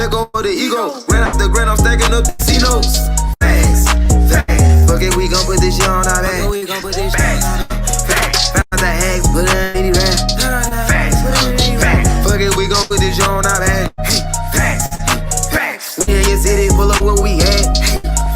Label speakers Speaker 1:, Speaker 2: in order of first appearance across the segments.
Speaker 1: let go of the ego. Ran out the grand, I'm stacking up casinos. Facts, facts. Fuck it, we gon' put this shit on our back. Found that X, put it in the rap. Facts, facts. Fuck it, we gon' put this shit on our back. Facts, facts. We in your city, pull up what we had.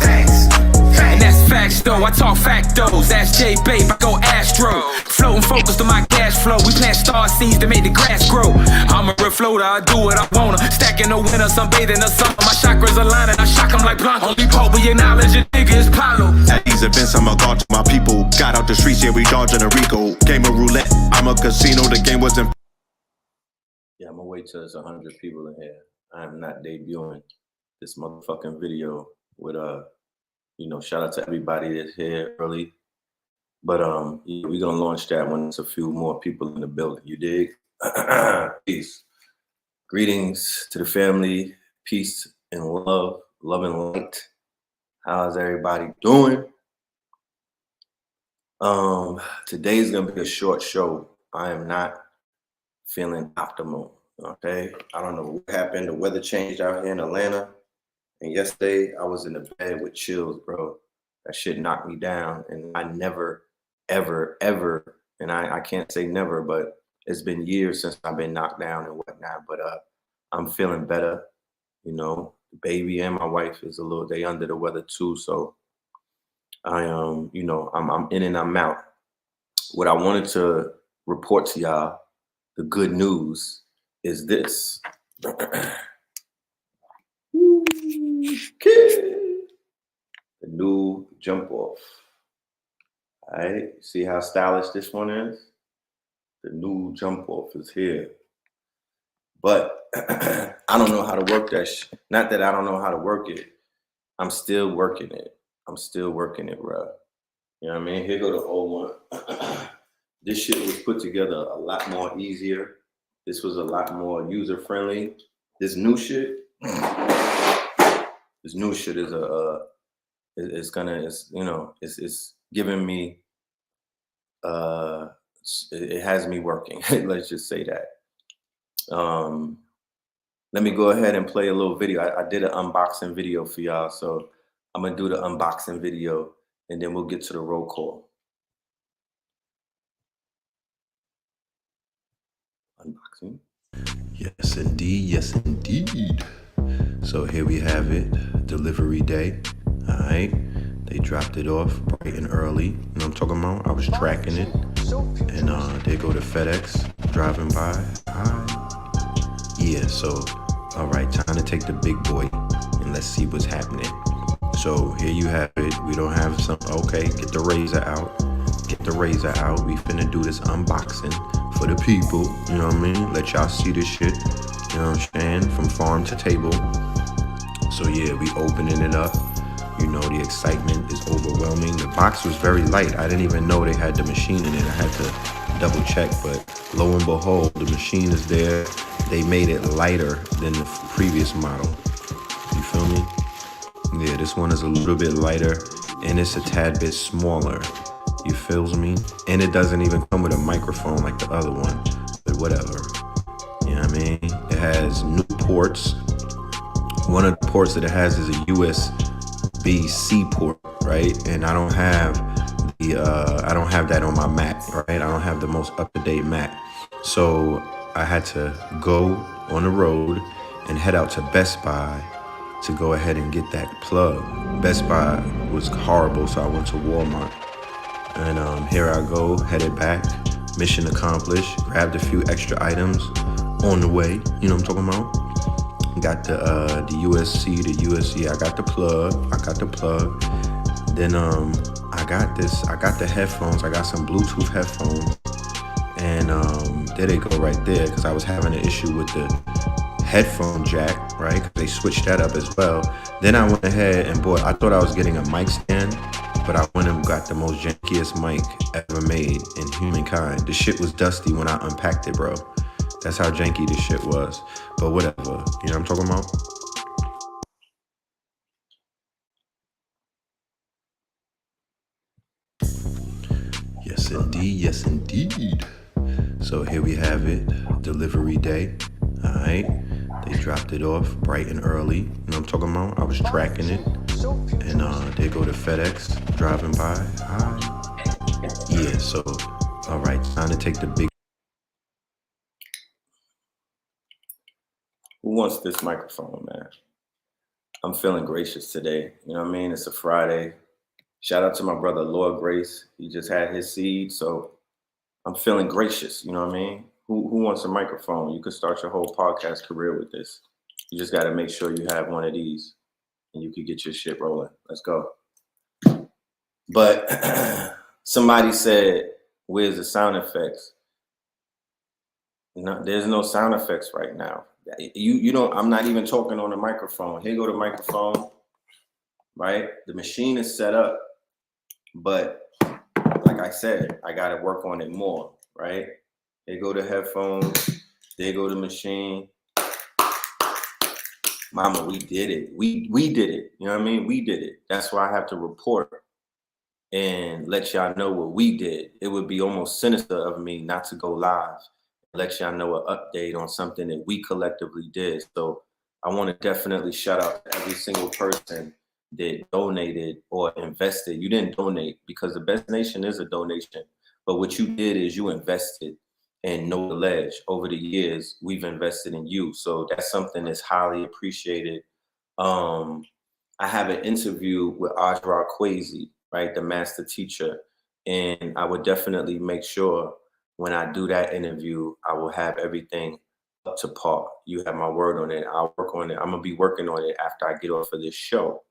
Speaker 1: Facts, facts.
Speaker 2: And that's facts though, I talk factos. Ask J Babe, I go Astro. Floating focused on my cash flow. We plant star seeds to make the grass grow. I'm a refloater, I do what I wanna. Stacking the winter, sunbathing the summer. My chakras aligning, I shock them like Blanco. Only Pope, we acknowledge a nigga is Pablo.
Speaker 3: At these events, I'm a god to my people. Got out the streets, yeah, we dodging a Rico. Game of roulette, I'm a casino, the game wasn't.
Speaker 4: Yeah, I'm gonna wait till there's 100 people in here. I am not debuting this motherfucking video with you know, shout out to everybody that's here early. But we're gonna launch that when there's a few more people in the building. You dig? Peace. Greetings to the family. Peace and love, love and light. How's everybody doing? Today's gonna be a short show. I am not feeling optimal. Okay, I don't know what happened. The weather changed out here in Atlanta, and yesterday I was in the bed with chills, bro. That shit knocked me down, and I never, ever, ever, and I can't say never, but it's been years since I've been knocked down and whatnot. But I'm feeling better. You know, the baby and my wife is a little, they under the weather too. So I you know, I'm in and I'm out. What I wanted to report to y'all, the good news is this. The new jump off. All right, see how stylish this one is? The new jump off is here. But I don't know how to work that shit. Not that I don't know how to work it. I'm still working it. I'm still working it, bro. You know what I mean? Here go the old one. This shit was put together a lot more easier. This was a lot more user friendly. This new shit is it's giving me it has me working. Let's just say that. Let me go ahead and play a little video. I did an unboxing video for y'all, so I'm gonna do the unboxing video and then we'll get to the roll call. Unboxing.
Speaker 3: Yes, indeed. Yes, indeed. So here we have it. Delivery day. All right. They dropped it off bright and early. You know what I'm talking about? I was tracking it. And there go the FedEx driving by. Hi. Yeah, so, all right, time to take the big boy and let's see what's happening. So here you have it. We don't have some, okay, get the razor out. Get the razor out. We finna do this unboxing for the people, you know what I mean? Let y'all see this shit, you know what I'm saying? From farm to table. So yeah, we opening it up. You know, the excitement is overwhelming. The box was very light. I didn't even know they had the machine in it. I had to double check, but lo and behold, the machine is there. They made it lighter than the previous model. You feel me? Yeah, this one is a little bit lighter and it's a tad bit smaller. You feels me? And it doesn't even come with a microphone like the other one, but whatever. You know what I mean? It has new ports. One of the ports that it has is a USB-C port, right? And I don't have that on my Mac, right? I don't have the most up-to-date Mac. So I had to go on the road and head out to Best Buy to go ahead and get that plug. Best Buy was horrible, so I went to Walmart. And here I go, headed back, mission accomplished, grabbed a few extra items on the way, you know what I'm talking about? Got the USB-C, I got the plug, Then I got the headphones, I got some Bluetooth headphones, and there they go right there, because I was having an issue with the headphone jack, right? They switched that up as well. Then I went ahead and bought, I thought I was getting a mic stand, but I went and got the most jankiest mic ever made in humankind. The shit was dusty when I unpacked it, bro. That's how janky this shit was. But whatever, you know what I'm talking about? Yes, indeed. Yes, indeed. So here we have it. Delivery day. All right. They dropped it off bright and early. You know what I'm talking about? I was tracking it. And there go to FedEx driving by. Hi. Yeah, so, all right, time to take the big.
Speaker 4: Who wants this microphone, man? I'm feeling gracious today. You know what I mean? It's a Friday. Shout out to my brother, Lord Grace. He just had his seed, so I'm feeling gracious. You know what I mean? Who wants a microphone? You could start your whole podcast career with this. You just got to make sure you have one of these, and you could get your shit rolling. Let's go. But somebody said, "Where's the sound effects?" No, there's no sound effects right now. You don't. I'm not even talking on the microphone. Here go the microphone. Right, the machine is set up, but like I said, I got to work on it more. Right, here go the headphones. There go the machine. Mama, we did it. We did it. You know what I mean? We did it. That's why I have to report and let y'all know what we did. It would be almost sinister of me not to go live and let y'all know an update on something that we collectively did. So I want to definitely shout out to every single person that donated or invested. You didn't donate because the best nation is a donation. But what you did is you invested and Know the Ledge. Over the years, we've invested in you. So that's something that's highly appreciated. I have an interview with Ajra Kwesi, right, the master teacher, and I would definitely make sure when I do that interview, I will have everything up to par. You have my word on it. I'll work on it. I'm gonna be working on it after I get off of this show.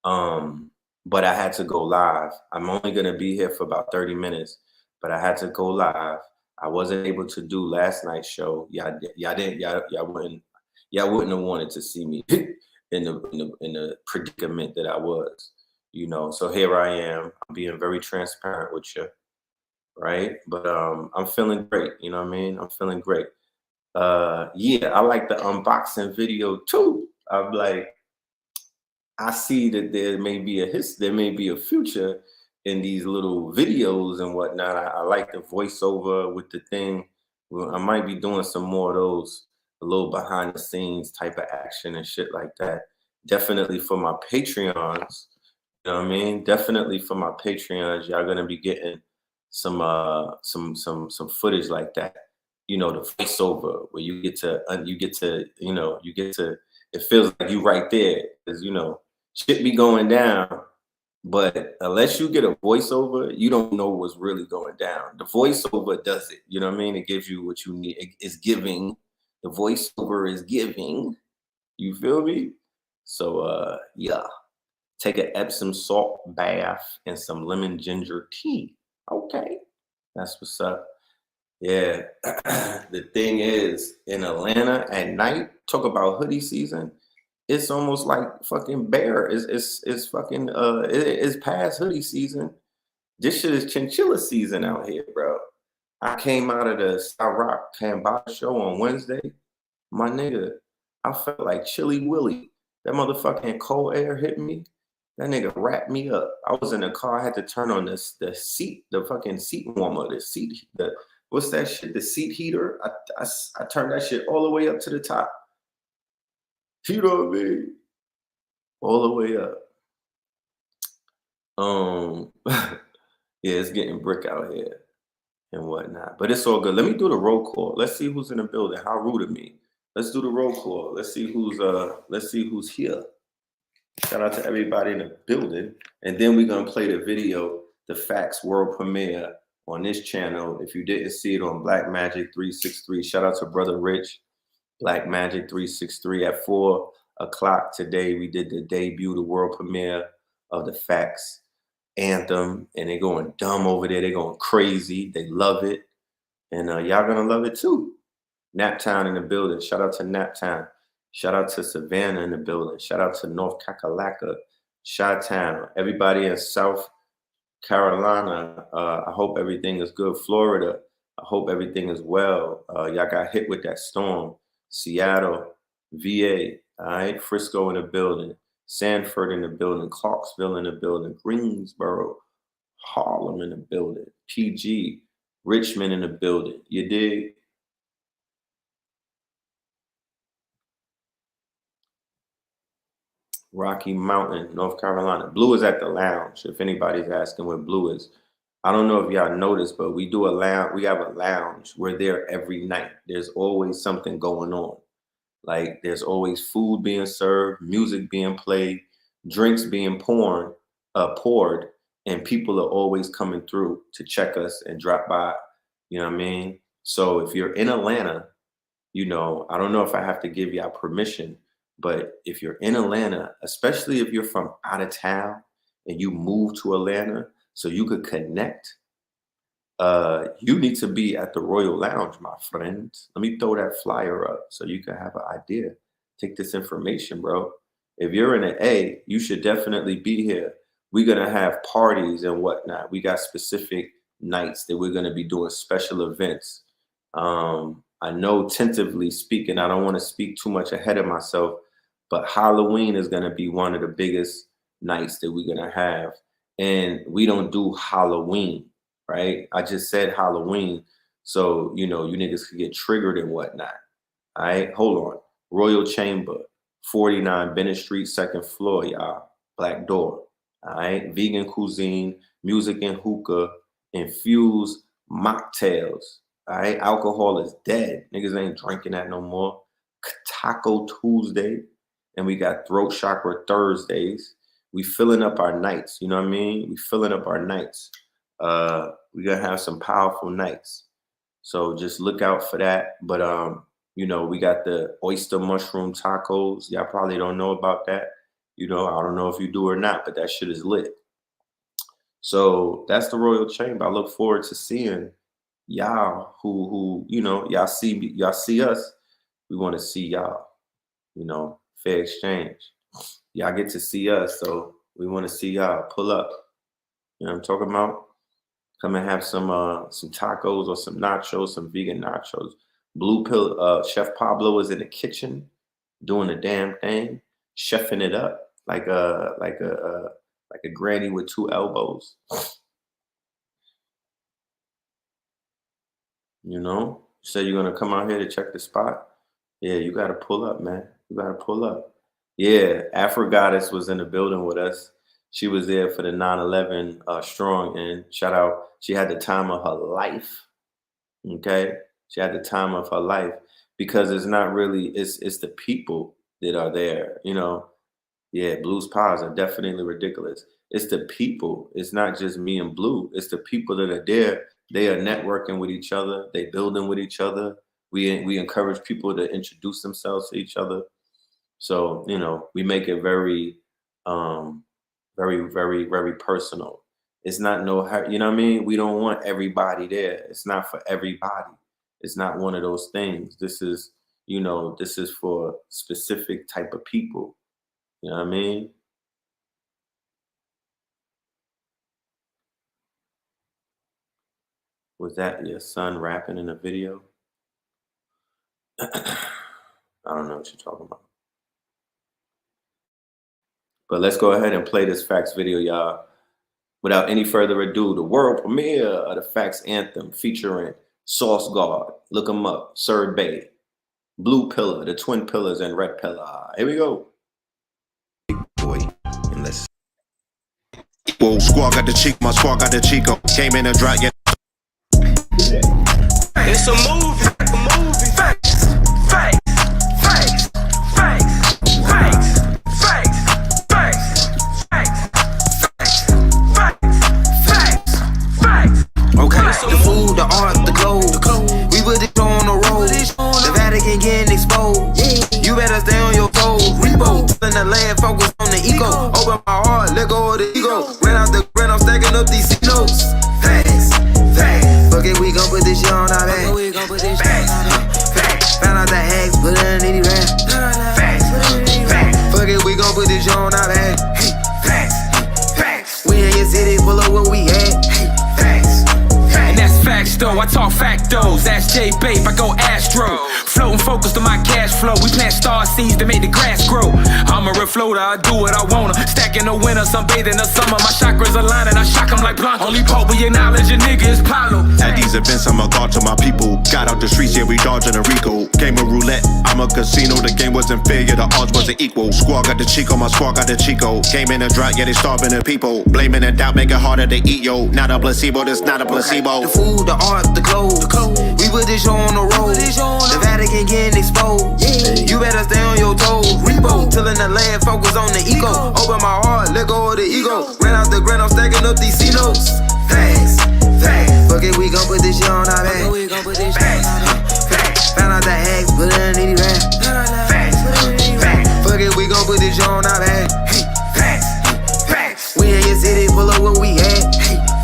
Speaker 4: But I had to go live. I'm only gonna be here for about 30 minutes, but I had to go live. I wasn't able to do last night's show. Y'all wouldn't have wanted to see me in the predicament that I was, you know. So here I am. I'm being very transparent with you, right? But I'm feeling great. You know what I mean? I'm feeling great. Yeah, I like the unboxing video too. I'm like, I see that there may be a future in these little videos and whatnot. I like the voiceover with the thing. Well, I might be doing some more of those, a little behind the scenes type of action and shit like that. Definitely for my Patreons, you know what I mean? Definitely for my Patreons, y'all gonna be getting some footage like that. You know, the voiceover where you get to it feels like you right there, because you know shit be going down, but unless you get a voiceover, you don't know what's really going down. The voiceover does it. You know what I mean? It gives you what you need. It's giving. The voiceover is giving. You feel me? So yeah. Take an Epsom salt bath and some lemon ginger tea. Okay. That's what's up. Yeah. The thing is, in Atlanta at night, talk about hoodie season. It's almost like fucking bear. It's fucking it's past hoodie season. This shit is chinchilla season out here, bro. I came out of the South Rock Cambodge show on Wednesday. My nigga, I felt like Chilly Willy. That motherfucking cold air hit me. That nigga wrapped me up. I was in the car. I had to turn on the seat, the fucking seat warmer, what's that shit? The seat heater. I turned that shit all the way up to the top. You know what I mean? All the way up. Yeah, it's getting brick out here and whatnot, but it's all good. Let me do the roll call. Let's see who's in the building. How rude of me. Let's do the roll call. Let's see who's here. Shout out to everybody in the building. And then we're gonna play the video, the Facts World Premiere on this channel. If you didn't see it on Black Magic 363, shout out to Brother Rich, Black Magic 363 at 4 o'clock today. We did the debut, the world premiere of the Facts anthem, and they're going dumb over there. They're going crazy. They love it. And y'all gonna love it too. Naptown in the building. Shout out to Naptown. Shout out to Savannah in the building. Shout out to North Kakalaka, Chi-Town, everybody in South Carolina. I hope everything is good. Florida, I hope everything is well. Y'all got hit with that storm. Seattle, VA, all right. Frisco in the building. Sanford in the building. Clarksville in the building. Greensboro, Harlem in the building. PG, Richmond in the building. You dig? Rocky Mountain, North Carolina. Blue is at the lounge. If anybody's asking where Blue is, I don't know if y'all noticed, but we do a lounge. We have a lounge. We're there every night. There's always something going on. Like there's always food being served, music being played, drinks being poured, and people are always coming through to check us and drop by. You know what I mean? So if you're in Atlanta, you know, I don't know if I have to give y'all permission, but if you're in Atlanta, especially if you're from out of town and you move to Atlanta so you could connect, you need to be at the Royal Lounge, my friends. Let me throw that flyer up so you can have an idea. Take this information, bro. If you're in an A, you should definitely be here. We're going to have parties and whatnot. We got specific nights that we're going to be doing special events. I know tentatively speaking, I don't want to speak too much ahead of myself, but Halloween is going to be one of the biggest nights that we're going to have. And we don't do Halloween, right? I just said Halloween. So, you know, you niggas could get triggered and whatnot. All right, hold on. Royal Chamber, 49 Bennett Street, 2nd floor, y'all. Black door. All right, vegan cuisine, music and hookah, infused mocktails. All right, alcohol is dead. Niggas ain't drinking that no more. Taco Tuesday, and we got Throat Chakra Thursdays. We filling up our nights. You know what I mean? We filling up our nights. We're gonna have some powerful nights. So just look out for that. But you know, we got the oyster mushroom tacos. Y'all probably don't know about that. You know, I don't know if you do or not, but that shit is lit. So that's the Royal Chamber. I look forward to seeing y'all who you know, y'all see us. We want to see y'all, you know, fair exchange. Y'all get to see us, so we want to see y'all. Pull up. You know what I'm talking about? Come and have some tacos or some nachos, some vegan nachos. Blue Pill, Chef Pablo is in the kitchen doing the damn thing, chefing it up like a granny with 2 elbows. You know, you said you're gonna come out here to check the spot. Yeah, you gotta pull up, man. You gotta pull up. Yeah, Afro Goddess was in the building with us. She was there for the 9/11 strong, and shout out. She had the time of her life. Okay, she had the time of her life because it's not really it's the people that are there. You know, yeah, Blue's pies are definitely ridiculous. It's the people. It's not just me and Blue. It's the people that are there. They are networking with each other. They building with each other. We encourage people to introduce themselves to each other. So, you know, we make it very, very, very, very personal. It's not you know what I mean? We don't want everybody there. It's not for everybody. It's not one of those things. This is, you know, this is for specific type of people. You know what I mean? Was that your son rapping in a video? I don't know what you're talking about. But let's go ahead and play this Facts video, y'all. Without any further ado, the world premiere of the Facts Anthem featuring Sauce God. Look them up. Sir Bay, Blue Pillar, the Twin Pillars, and Red Pillar. Here we go.
Speaker 3: Boy, and let's.
Speaker 5: Whoa, squad got the cheek, my squad got the Chico. Came in and dropped, yeah.
Speaker 2: It's a movie. Facts. Facts. Facts. Facts. Facts. Facts. Facts. Facts. Facts. Facts.
Speaker 1: Okay, the food, the art, the clothes. We put it on the road. The Vatican getting exposed. You better stay on your toes. Repo in the land, focus on the ego. Open my heart, let go of the ego. Ran out the grand, I'm stacking up these C-notes. Facts. Fuck it, we gon' put this shit on our back. Found out the hacks, put it underneath the rap. Fuck it, we gon' put this shit on our back. We in your city, pull up where we at.
Speaker 2: And that's facts though, I talk factos. Ask J Babe, I go Astro. Floating focused on my cash flow. We plant star seeds to make the grass grow. I'm a refloater, I do what I wanna. Stacking the winter, sunbathing the summer. My chakras align and I shock them like Blanco. Only Pope we acknowledge a nigga is Paulo.
Speaker 5: At these events, I'm a god to my people. Got out the streets, yeah, we dodging a Rico. Game of roulette, I'm a casino. The game wasn't fair, yeah, the odds wasn't equal. Squad got the Chico, my squad got the Chico. Game in a drought, yeah, they starving the people. Blaming and doubt, make it harder to eat, yo. Not a placebo, this not a placebo.
Speaker 1: The food, the art, the clothes. We put this show on the road. The Vatican getting exposed. You better stay on your toes. Repo, tilling the land, focus on the ego. Open my heart, let go of the ego. Ran out the grind, I'm stacking up these C-notes. Facts, facts. Fuck it, we gon' put this shit on our back. Facts, facts. Found out the hacks, put it in the rap. Facts, facts. Fuck it, we gon' put this shit on our back. Facts, facts. We in your city, pull up what we had.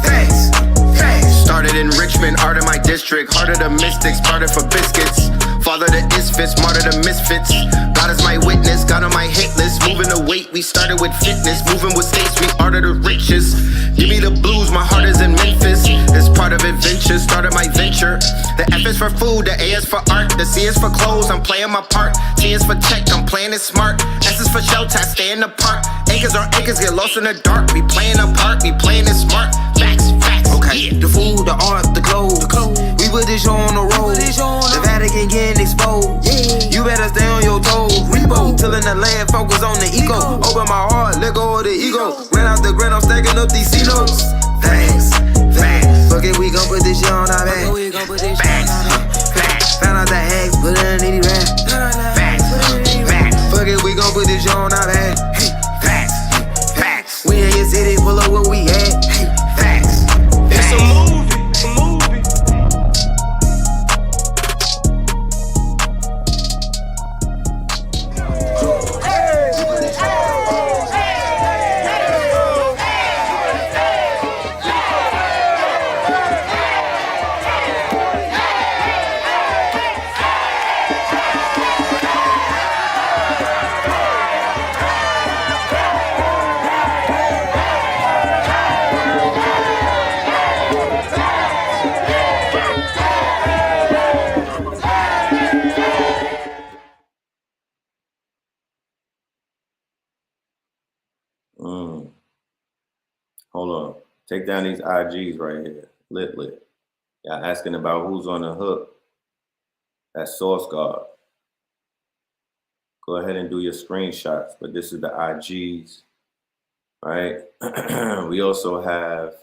Speaker 1: Facts, facts.
Speaker 6: Started in Richmond, art in my district. Heart of the mystics, started for biscuits. Father to Isfits, martyr to misfits. God is my witness, God on my hit list. Moving the weight, we started with fitness. Moving with states, we art of the richest. Give me the blues, my heart is in Memphis. It's part of adventure, started my venture. The F is for food, the A is for art. The C is for clothes, I'm playing my part. T is for tech, I'm playing it smart. S is for shelter, I stay in the park. Acres on acres, get lost in the dark. We playing a part, we playing it smart. Facts, facts,
Speaker 1: okay.
Speaker 6: Yeah.
Speaker 1: The food, the art, the clothes. We put this show on the road. The Vatican getting exposed. You better stay on your toes. Repo, tilling the land, focus on the ego. Open my heart, let go of the ego. Ran out the grind, I'm stacking up these C-notes. Facts, facts. Fuck it, we gon' put this shit on our back. Facts, facts. Found out the hacks, put it in the rap. Facts, facts. Fuck it, we gon' put this shit on our back. Facts, facts. We in your city, pull up what we had. Facts,
Speaker 2: It's a movie, it's a movie.
Speaker 4: Hold on. Take down these IGs right here. Lit. Y'all asking about who's on the hook. That's Source Guard. Go ahead and do your screenshots, but this is the IGs, right? We also have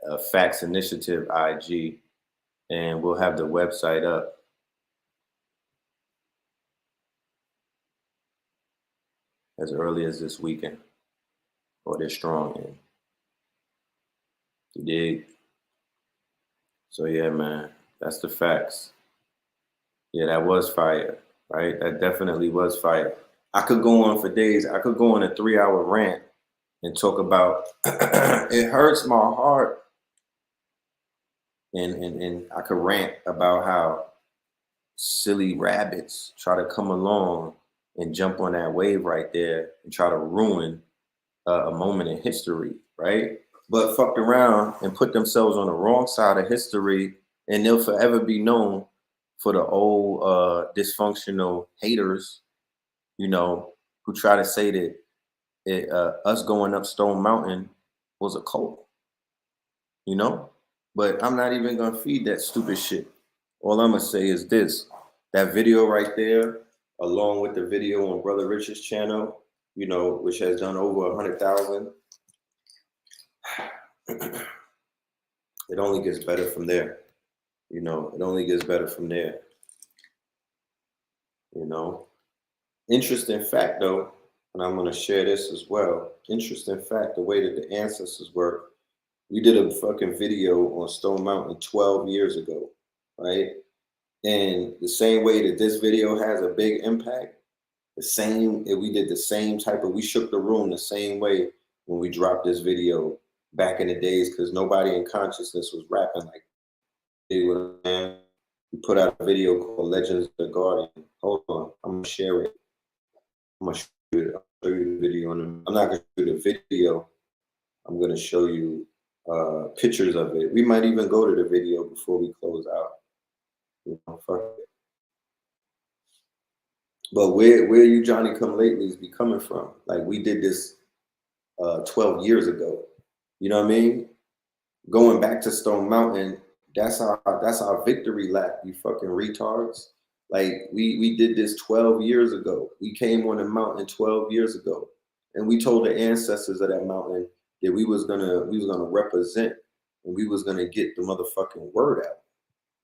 Speaker 4: a Facts Initiative IG, and we'll have the website up. As early as this weekend, or this strong in. You dig? So yeah, man, that's the facts. Yeah, that was fire, right? That definitely was fire. I could go on for days. I could go on a 3-hour rant and talk about it hurts my heart. And I could rant about how silly rabbits try to come along and jump on that wave right there and try to ruin a moment in history, right? But fucked around and put themselves on the wrong side of history, and they'll forever be known for the old dysfunctional haters, you know, who try to say that us going up Stone Mountain was a cult, you know? But I'm not even gonna feed that stupid shit. All I'm gonna say is this, that video right there, along with the video on Brother Rich's channel, you know, which has done over 100,000, it only gets better from there. You know, it only gets better from there. You know, interesting fact though, and I'm gonna share this as well. Interesting fact, the way that the ancestors work. We did a fucking video on Stone Mountain 12 years ago, right? And the same way that this video has a big impact, we did the same type of, we shook the room the same way when we dropped this video back in the days, because nobody in consciousness was rapping like they were. We put out a video called Legends of the Guardian. Hold on, I'm gonna share it. I'm gonna show you the video. I'm not gonna show you the video. I'm gonna show you pictures of it. We might even go to the video before we close out. You know, fuck it. But where you Johnny come latelys be coming from? Like we did this 12 years ago. You know what I mean? Going back to Stone Mountain, that's our victory lap, you fucking retards. Like we did this 12 years ago. We came on the mountain 12 years ago. And we told the ancestors of that mountain that we was gonna represent and we was gonna get the motherfucking word out.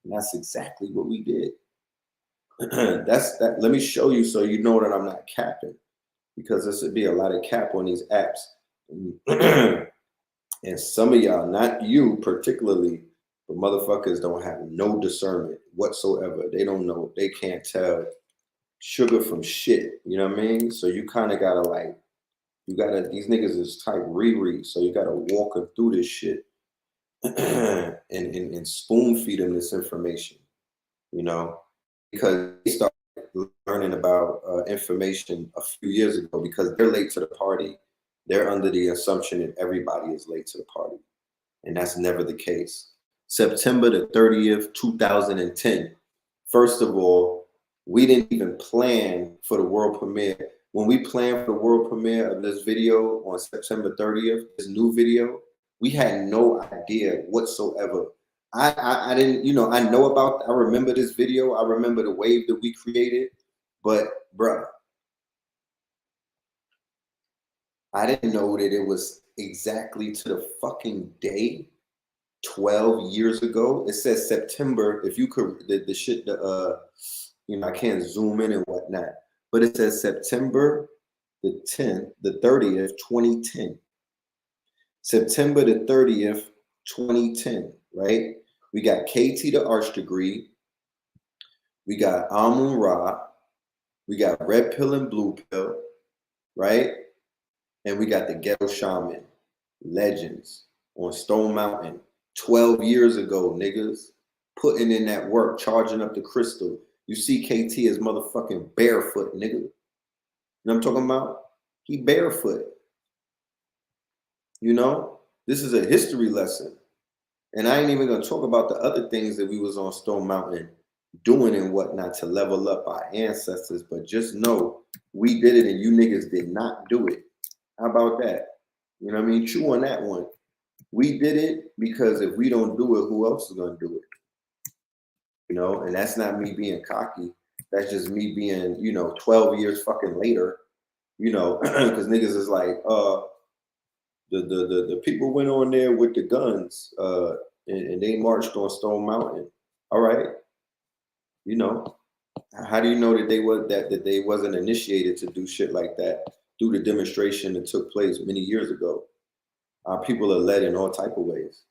Speaker 4: And that's exactly what we did. That's that. Let me show you so you know that I'm not capping, because there should be a lot of cap on these apps. And some of y'all, not you particularly, but motherfuckers don't have no discernment whatsoever. They don't know. They can't tell sugar from shit. You know what I mean? So you kind of gotta like, these niggas is type Riri. So you gotta walk them through this shit and spoon feed them this information, you know, because they started learning about information a few years ago because they're late to the party. They're under the assumption that everybody is late to the party. And that's never the case. September the 30th, 2010. First of all, we didn't even plan for the world premiere. When we planned for the world premiere of this video on September 30th, this new video, we had no idea whatsoever. I didn't, you know, I remember this video. I remember the wave that we created, but bruh, I didn't know that it was exactly to the fucking day 12 years ago. It says September. If you could, the shit, you know, I can't zoom in and whatnot, but it says September the 10th, the 30th, 2010. September the 30th, 2010, right? We got KT the Arch Degree. We got Amun Ra. We got Red Pill and Blue Pill, right? And we got the Ghetto Shaman, Legends on Stone Mountain 12 years ago, niggas. Putting in that work, charging up the crystal. You see KT is motherfucking barefoot, nigga. You know what I'm talking about? He barefoot. You know? This is a history lesson. And I ain't even gonna talk about the other things that we was on Stone Mountain doing and whatnot to level up our ancestors. But just know, we did it and you niggas did not do it. How about that? You know what I mean? Chew on that one. We did it because if we don't do it, who else is going to do it? You know, and that's not me being cocky. That's just me being, you know, 12 years fucking later, you know, because niggas is like, the people went on there with the guns and they marched on Stone Mountain. All right. You know, how do you know that they wasn't initiated to do shit like that? Through the demonstration that took place many years ago. Our people are led in all type of ways.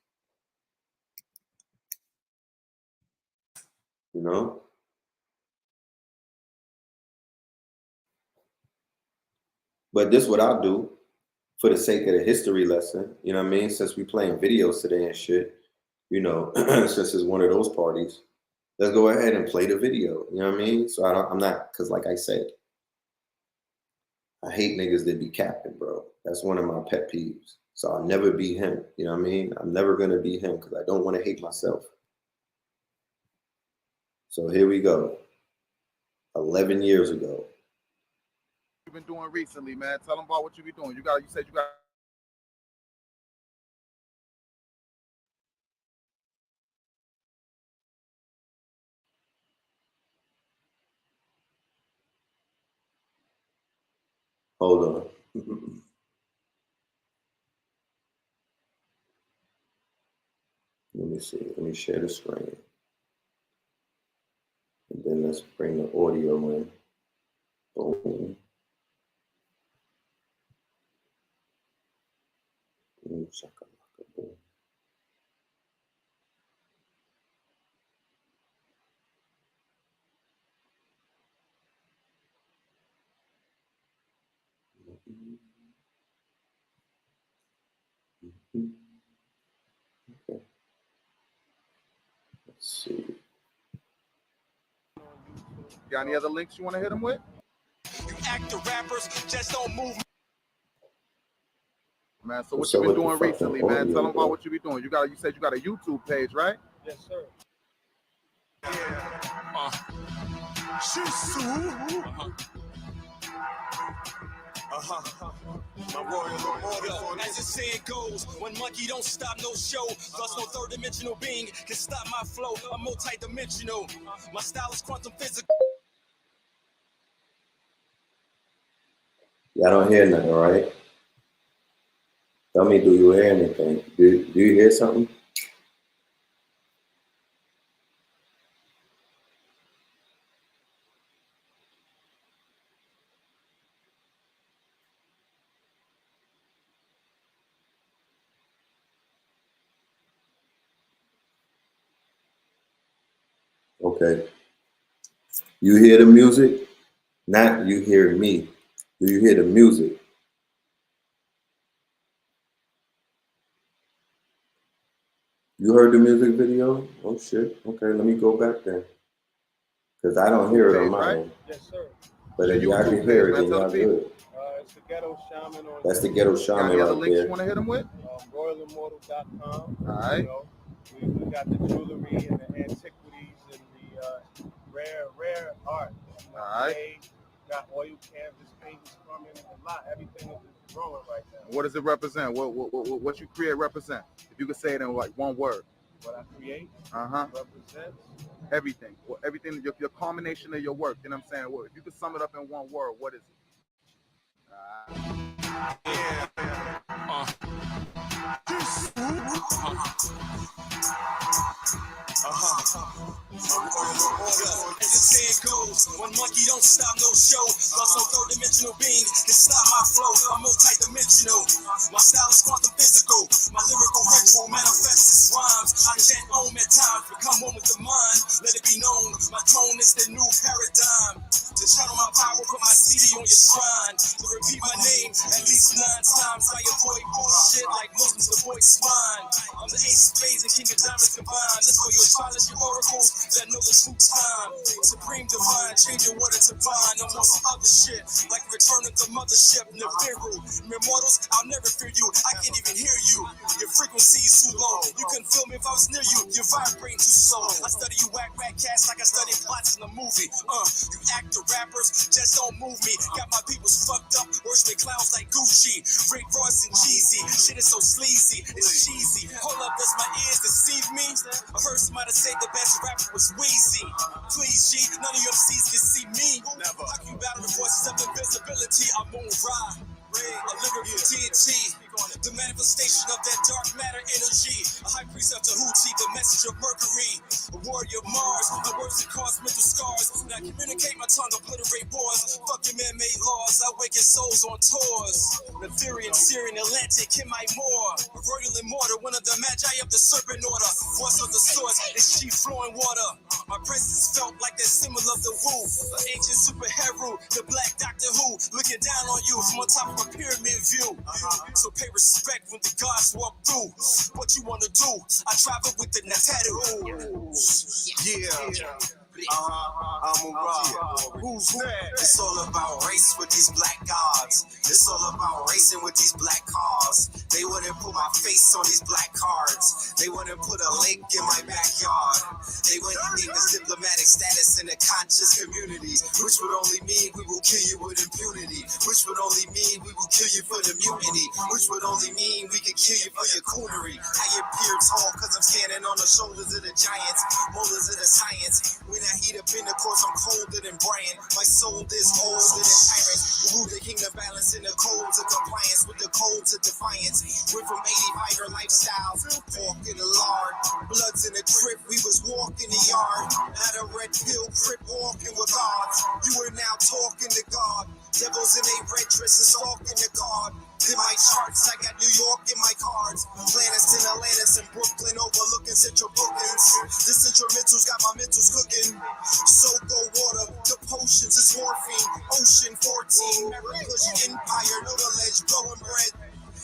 Speaker 4: You know? But this is what I'll do for the sake of the history lesson. You know what I mean? Since we playing videos today and shit, you know, since it's one of those parties, let's go ahead and play the video. You know what I mean? So I'm not, because like I said, I hate niggas that be capping, bro. That's one of my pet peeves. So I'll never be him. You know what I mean? I'm never going to be him because I don't want to hate myself. So here we go. 11 years ago.
Speaker 7: You've been doing recently, man. Tell them about what you be doing. You said you got.
Speaker 4: Hold on. Let me see. Let me share the screen. And then let's bring the audio in. Boom. Boom. Okay. Let's see.
Speaker 7: Got any other links you want to hit them with?
Speaker 2: You actor rappers just don't move.
Speaker 7: Man, so what you been doing recently, man? Tell them about what you be doing. You said you got a YouTube page, right?
Speaker 8: Yes, sir. As the saying goes, one monkey don't stop no show. Thus no third dimensional being can stop my flow. I'm multi-dimensional. My style is quantum physical.
Speaker 4: Y'all don't hear nothing, right? Tell me, do you hear anything? Do you hear something? Okay. You hear the music? Not you hear me. Do you hear the music? You heard the music video? Oh shit. Okay, let me go back then. Because I don't hear it on my end.
Speaker 9: Yes, sir.
Speaker 4: But if y'all can hear it, then y'all good.
Speaker 9: It's the Ghetto Shaman on.
Speaker 4: That's the Ghetto Shaman
Speaker 7: Any other
Speaker 4: right
Speaker 7: links
Speaker 4: there.
Speaker 7: you want to hit them with?
Speaker 9: RoyalImmortal.com.
Speaker 7: All right.
Speaker 9: You know, we got the jewelry and the antiquities and the rare art.
Speaker 7: All right.
Speaker 9: Got oil canvas paintings coming, a lot. Everything is growing right now.
Speaker 7: What does it represent? What you create represent? If you could say it in like one word.
Speaker 9: What I create represents
Speaker 7: Everything. Well, everything. Your culmination of your work. You know what I'm saying? Well, if you could sum it up in one word, what is it?
Speaker 8: As the saying goes, one monkey don't stop no show. Thus no third dimensional being can stop my flow. I'm multi-dimensional. My style is quantum physical. My lyrical ritual manifests as rhymes. I chant om at times, become one with the mind. Let it be known, my tone is the new paradigm. To channel my power, put my CD on your shrine. To repeat my name at least 9 times. I avoid bullshit like Muslims avoid swine. I'm the ace of spades and king of diamonds combined. Let's go, you astrology oracles that know the true time. Supreme divine, changing water to wine. No more some other shit, like return of the mothership, Nibiru. Immortals, I'll never fear you. I can't even hear you. Your frequency is too low. You couldn't feel me if I was near you. You're vibrating too slow. I study you whack rat cats like I study plots in a movie. You actor rappers just don't move me. Got my peoples fucked up, worshiping clowns like Gucci, Rick Ross and Jeezy. Shit is so sleazy, it's cheesy. Hold up, does my ears deceive me? I heard somebody say the best rapper was Weezy. Please, G, none of your MCs can see me. Never. I can battle the voices of invisibility. I'm on ride. A lyrical deity, the manifestation of that dark matter energy. A high priest of Tahuti, the message of Mercury. A warrior of Mars, my words that cause mental scars. When I communicate, my tongue obliterate wars. Fucking man-made laws, I awaken souls on tours. Nefarian, Syrian, Atlantic, in my more. A royal immortal, one of the magi of the serpent order. Voice of the source, it's chief flowing water. My presence felt like that symbol of the woo. An ancient superhero, the black Doctor Who. Looking down on you from on top of a pyramid view. So pay respect when the gods walk through. What you wanna do? I travel with the tattoos. Yeah. I'm a rock. Who's that?
Speaker 6: It's all about race with these black gods. It's all about racing with these black cars. They wouldn't put my face on these black cards. They wouldn't put a lake in my backyard. They wouldn't give us diplomatic status in a conscious community, which would only mean we will kill you with impunity, which would only mean we will kill you for the mutiny, which would only mean we could kill you for your coonery. I appear tall cause I'm standing on the shoulders of the giants, molars of the science. When I heat up in the course, I'm colder than Brian. My soul is older than tyrants who rule the kingdom balance in the codes of compliance with the codes of defiance. Went from 85er lifestyles, pork in the lard, bloods in the crib, we was walking the yard. Had a red pill crib walking with God. You are now talking to God. Devils in a red dresses stalking the God. In my charts, I got New York in my cards. Planets in Atlantis and Brooklyn overlooking central bookings. The central mentals got my mentals cooking. So go water, the potions is morphine. Ocean 14, America's empire, know the ledge, blowing bread.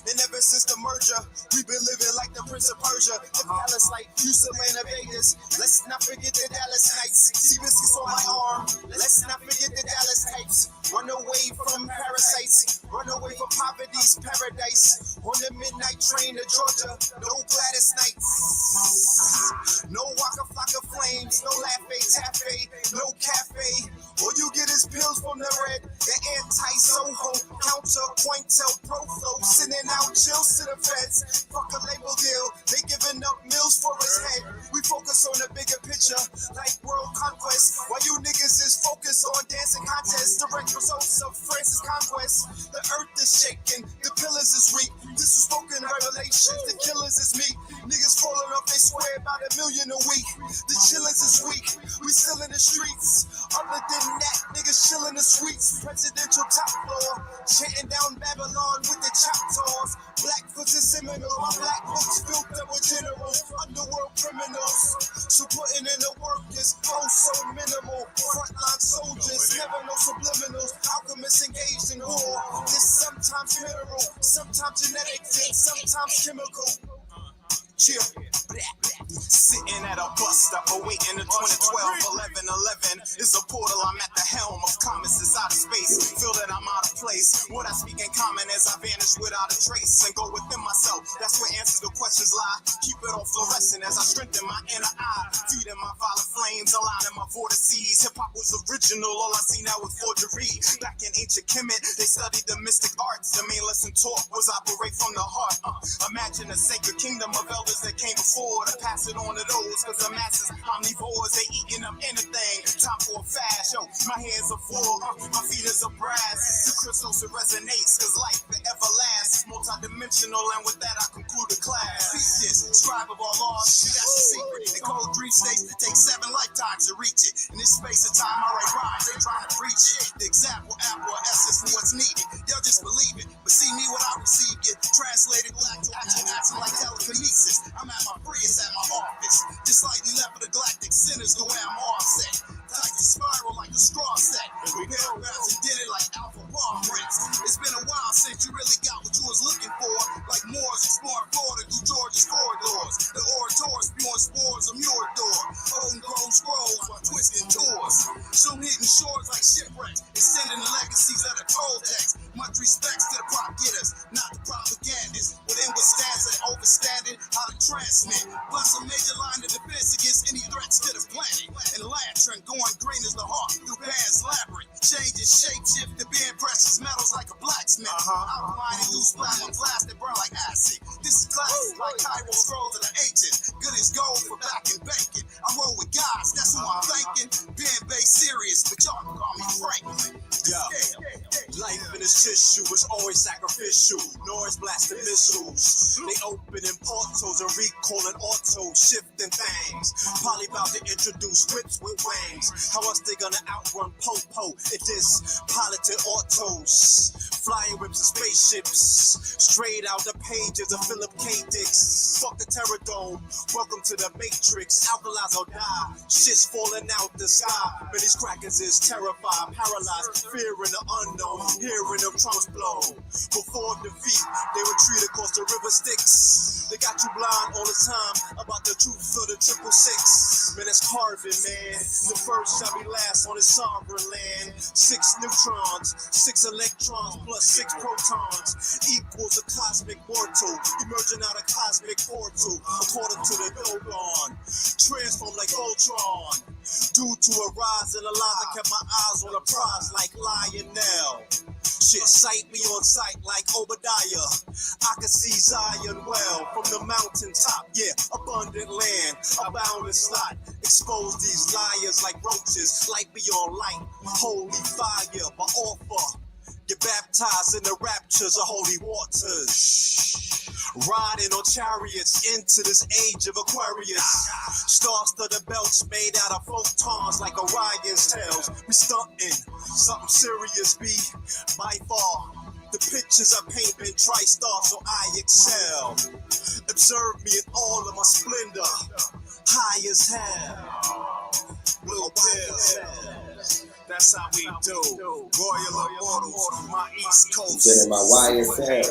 Speaker 6: And ever since the merger, we've been living like the Prince of Persia. The palace like Atlanta, Vegas. Let's not forget the Dallas Knights. See biscuits on my arm. Let's not forget the Dallas types. Run away from parasites. Run away from
Speaker 8: poverty's paradise. On the midnight train to Georgia, no Gladys Knights. No Waka Flocka flames, no Laffy Taffy, no cafe. All you get is pills from the red, the anti-Soho, counter, Pointel, Proflo, sending out chills to the feds. Fuck a label deal, they giving up meals for his head. We focus on the bigger picture, like world conquest, while you niggas is focused on dancing contests. Direct results of France's conquest. The earth is shaking, the pillars is weak. This is spoken revelations, the killers is me. Niggas falling off, they swear about 1 million a week. The chillers is weak, we still in the streets. Other than that, niggas chillin' the suites. Presidential top floor, chanting down Babylon with the Choctaws. Blackfoot's and Seminole, my black books filled up with generals, underworld criminals. So putting in the work is oh so minimal. Frontline soldiers, never no subliminals. Alchemists engaged in war. It's sometimes mineral, sometimes genetic, and sometimes chemical. Chill. Sitting at a bus stop awaiting the 2012 1111 is a portal. I'm at the helm of comets inside of space. Feel that I'm out of place. What I speak in common as I vanish without a trace and go within myself. That's where answers to questions lie. Keep it all fluorescent as I strengthen my inner eye. Feeding my violet flames, aligning my vortices. Hip hop was original. All I see now is forgery. Back in ancient Kemet, they studied the mystic arts. The main lesson taught was operate from the heart. Imagine a sacred kingdom of elders that came before to pass it on to those, cause the masses omnivores, they eating up anything. Time for a fast, yo, my hands are full, my feet is a brass. The crystals, it resonates, cause life forever lasts. Multi-dimensional, and with that I conclude the class. Thesis, scribe of all laws, see that's the secret. The cold dream states that take 7 lifetimes to reach it. In this space of time, I write rhymes, they trying to preach it. The example, apple, essence, and what's needed. Y'all just believe it, but see me what I receive, get translated back to action, acting like telekinesis. I'm at my freest at my office. Just slightly left of the galactic centers the way I'm offset. Tight to spiral like a straw set. We paragraphs and did it like alpha bomb bricks. It's been a while since you really got what you was looking for. Like Moors exploring Florida through Georgia's corridors. The orators spewing spores of Murador. Homegrown scrolls while twisting doors. Soon hitting shores like shipwrecks. Extending the legacies of the cold text. Much respects to the prop getters, not the propagandists. Within what stands and overstanding how to transmit. Plus a major line of defense against any threats to the planet. And lantern going green as the heart through Pan's labyrinth. Changing shape, shift to being precious metals like a blacksmith. Outlining new platinum glass that burn like acid. This is classic like Cairo scrolls of the ancients. Good as gold for back and bacon. I roll with guys, that's who I'm thanking. Being based serious, but y'all can call me Franklin. Life in this tissue is always sacrificial. Noise blasting missiles. They opening portals and recalling autos, shifting things. Probably about to introduce whips with wings. How else they gonna outrun Popo in this piloted autos? Flying whips and spaceships. Straight out the pages of Philip K. Dix. Fuck the Terror Dome. Welcome to the Matrix. Alkalize or die. Shit's falling out the sky. Man, these crackers is terrified, paralyzed, fearing the unknown, hearing them trumps blow. Before defeat, they retreat across the river Styx. They got you blind all the time about the truth of the 666. Man, that's carving, man. The first shall be last on his sovereign land. 6 neutrons, 6 electrons plus 6 protons equals a cosmic mortal, emerging out of cosmic portal. According to the Dogon, transform like Ultron. Due to a rise in the line, I kept my eyes on the prize like Lionel. Shit, sight me on sight like Obadiah. I can see Zion well from the mountaintop. Yeah, abundant land, a boundless slot. Expose these liars like roaches, light beyond light. Holy fire, my offer. Get baptized in the raptures of holy waters. Riding on chariots into this age of Aquarius. Star-studded belts made out of photons like Orion's tails. We stunting, something serious be by far. The pictures I paint been tri-star, so I excel. Observe me in all of my splendor, high as hell. Will tell. That's how we do. Royal Immortals, my East Coast.
Speaker 4: Sending my YSL.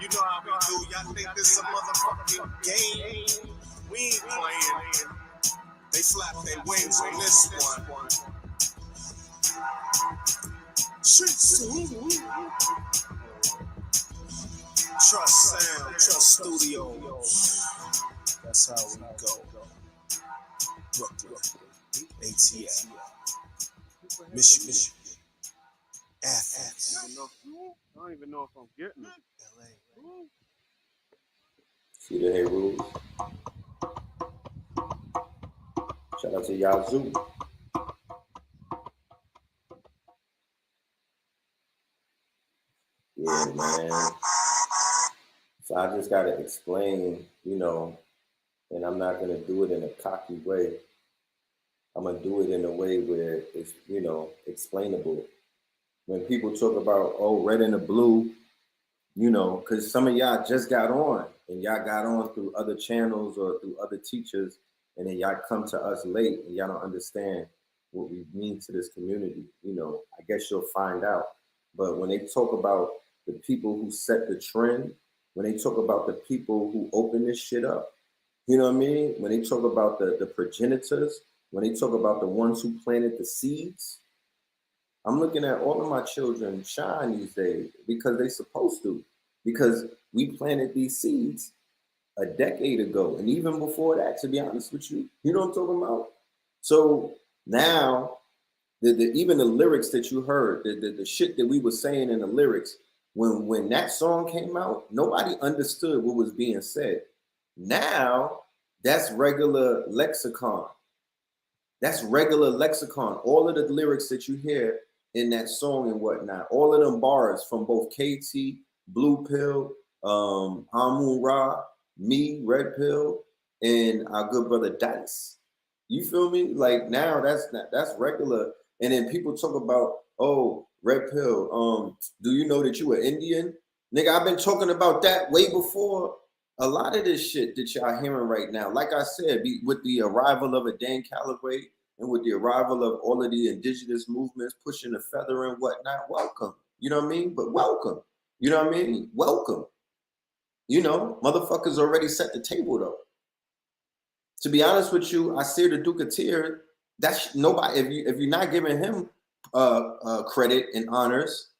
Speaker 8: You know how we do. Y'all think this is a motherfucking game? We ain't playing. They flap their wings on this one. Shit, Trust Sound, Trust Studios. That's how we go. Brooklyn, ATL, Michigan, Athens,
Speaker 9: I don't even know if I'm getting it.
Speaker 8: LA.
Speaker 4: See the Hey Rules. Shout out to Yazoo. Yeah, man. So I just gotta explain, you know, and I'm not gonna do it in a cocky way. I'm gonna do it in a way where it's, you know, explainable. When people talk about, oh, red and the blue, you know, because some of y'all just got on and y'all got on through other channels or through other teachers, and then y'all come to us late and y'all don't understand what we mean to this community. You know, I guess you'll find out. But when they talk about the people who set the trend, when they talk about the people who open this shit up, you know what I mean? When they talk about the progenitors, when they talk about the ones who planted the seeds, I'm looking at all of my children shine these days because they're supposed to, because we planted these seeds a decade ago. And even before that, to be honest with you, you know what I'm talking about? So now, even the lyrics that you heard, the shit that we were saying in the lyrics, when that song came out, nobody understood what was being said. Now, that's regular lexicon. That's regular lexicon. All of the lyrics that you hear in that song and whatnot, all of them bars from both KT, Blue Pill, Amun Ra, me, Red Pill, and our good brother Dice. You feel me? Like now that's regular. And then people talk about, oh, Red Pill, do you know that you were Indian? Nigga, I've been talking about that way before a lot of this shit that y'all hearing right now. Like I said, with the arrival of a Dan Calloway and with the arrival of all of the indigenous movements pushing the feather and whatnot, welcome. You know what I mean? But welcome. You know what I mean? Welcome. You know, motherfuckers already set the table though. To be honest with you, I see the Duke of Tear. That's nobody. If you're not giving him credit and honors,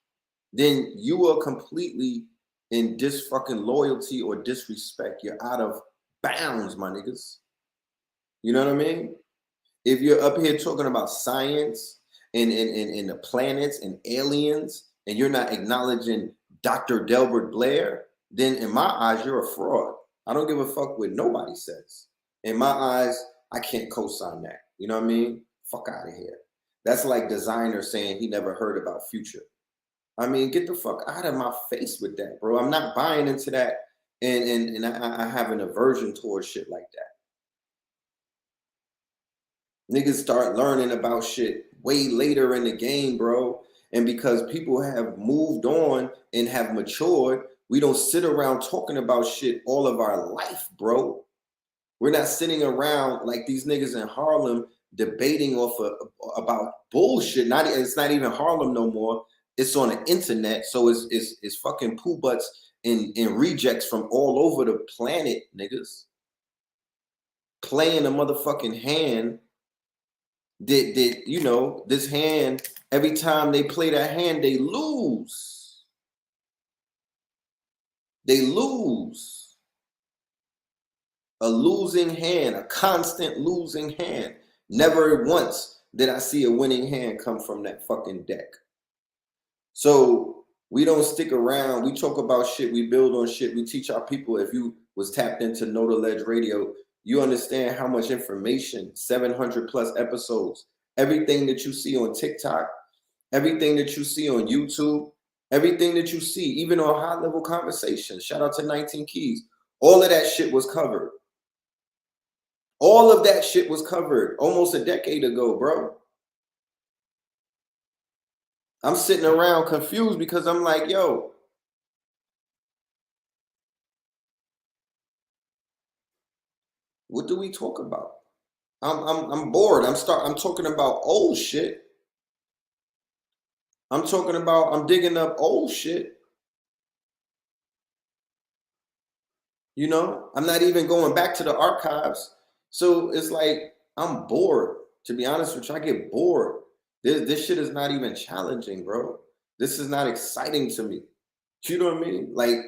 Speaker 4: then you are completely in fucking loyalty or disrespect. You're out of bounds, my niggas. You know what I mean? If you're up here talking about science and the planets and aliens, and you're not acknowledging Dr. Delbert Blair, then in my eyes, you're a fraud. I don't give a fuck what nobody says. In my eyes, I can't co-sign that. You know what I mean? Fuck out of here. That's like Designer saying he never heard about Future. I mean, get the fuck out of my face with that, bro. I'm not buying into that, and I have an aversion towards shit like that. Niggas start learning about shit way later in the game, bro. And because people have moved on and have matured, we don't sit around talking about shit all of our life, bro. We're not sitting around like these niggas in Harlem debating about bullshit. It's not even Harlem no more. It's on the internet, so it's fucking poo butts and rejects from all over the planet, niggas. Playing a motherfucking hand that you know, this hand, every time they play that hand, they lose. They lose. A losing hand, a constant losing hand. Never once did I see a winning hand come from that fucking deck. So we don't stick around. We talk about shit. We build on shit. We teach our people. If you was tapped into Know the Ledge Radio, you understand how much information, 700 plus episodes, everything that you see on TikTok, everything that you see on YouTube, everything that you see, even on high level conversations. Shout out to 19 Keys. All of that shit was covered. All of that shit was covered almost a decade ago, bro. I'm sitting around confused because I'm like, yo, what do we talk about? I'm bored. I'm talking about old shit. I'm digging up old shit. You know, I'm not even going back to the archives. So it's like, I'm bored. To be honest with you, I get bored. This shit is not even challenging, bro. This is not exciting to me. You know what I mean? Like,